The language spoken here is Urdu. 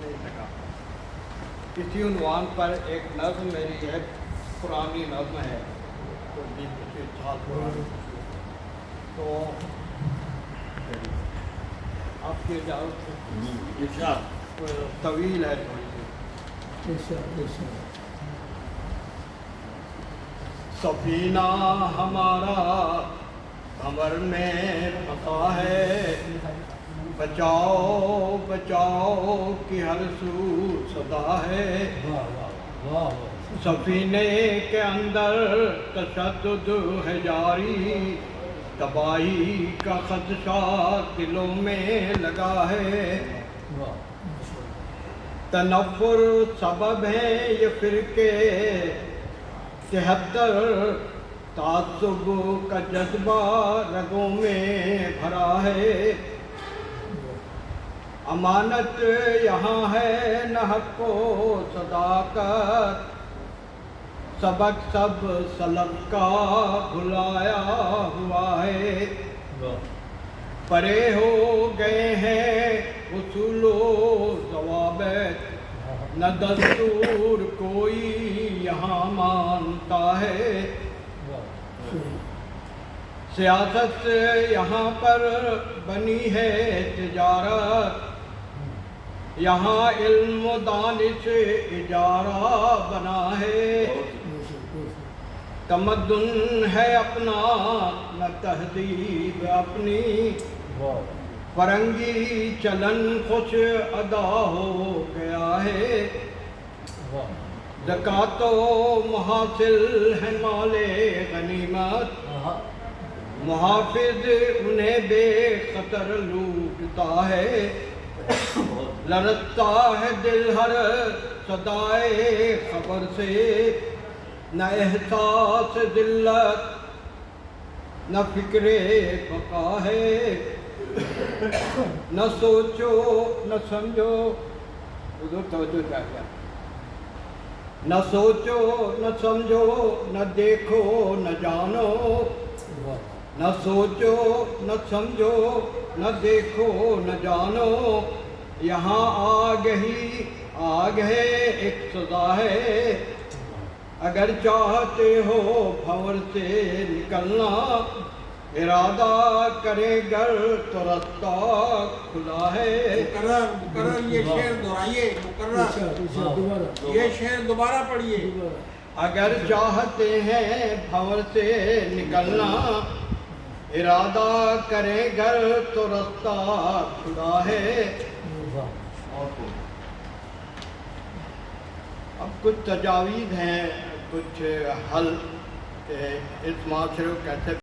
نہیں لگا. اسی عنوان پر ایک نظم میری ہے، پرانی نظم ہے، تو 20-25 سال پرانی. تو آپ کی اجازت سے طویل ہے تھوڑی سی. سفینہ ہمارا بھنور میں پھنسا ہے، بچاؤ بچاؤ کی ہر سو صدا ہے. سفینے کے اندر تشدد ہے جاری، تباہی کا خدشہ دلوں میں لگا ہے. تنفر سبب ہے یہ فرقے 73، تعصب کا جذبہ رگوں میں بھرا ہے. امانت یہاں ہے نہ حق و صداقت، سبق سب سلف کا بھلایا ہوا ہے. پرے ہو گئے ہیں اصول و ضوابط، نہ دستور کوئی یہاں مانتا ہے. سیاست یہاں پر بنی ہے تجارت، یہاں علم و دانش اجارہ بنا ہے. تمدن ہے اپنا نہ تہذیب اپنی، فرنگی چلن خوش ادا ہو گیا ہے. زکوٰۃ و محاصل ہے مال غنیمت، محافظ انہیں بے خطر لوٹتا ہے. لرزتا ہے دل ہر صدائے خبر سے، نہ احساس ذلت نہ فکر بقا ہے. نہ سوچو نہ سمجھو، حضور توجہ چاہیے، نہ سوچو نہ سمجھو نہ دیکھو نہ جانو، نہ سوچو نہ سمجھو نہ دیکھو نہ جانو. یہاں آگ ہی آگ ہے، ایک سزا ہے. اگر چاہتے ہو بھنور سے نکلنا، ارادہ کرے گر تو رستہ کھلا ہے. مقرر یہ شعر دہرائیے، مقرر یہ شعر دوبارہ پڑھیے. اگر چاہتے ہیں بھنور سے نکلنا، ارادہ کرے گر تو رستہ کھلا ہے. اب کچھ تجاویز ہیں، کچھ حل کہ اس معاشرے کو کیسے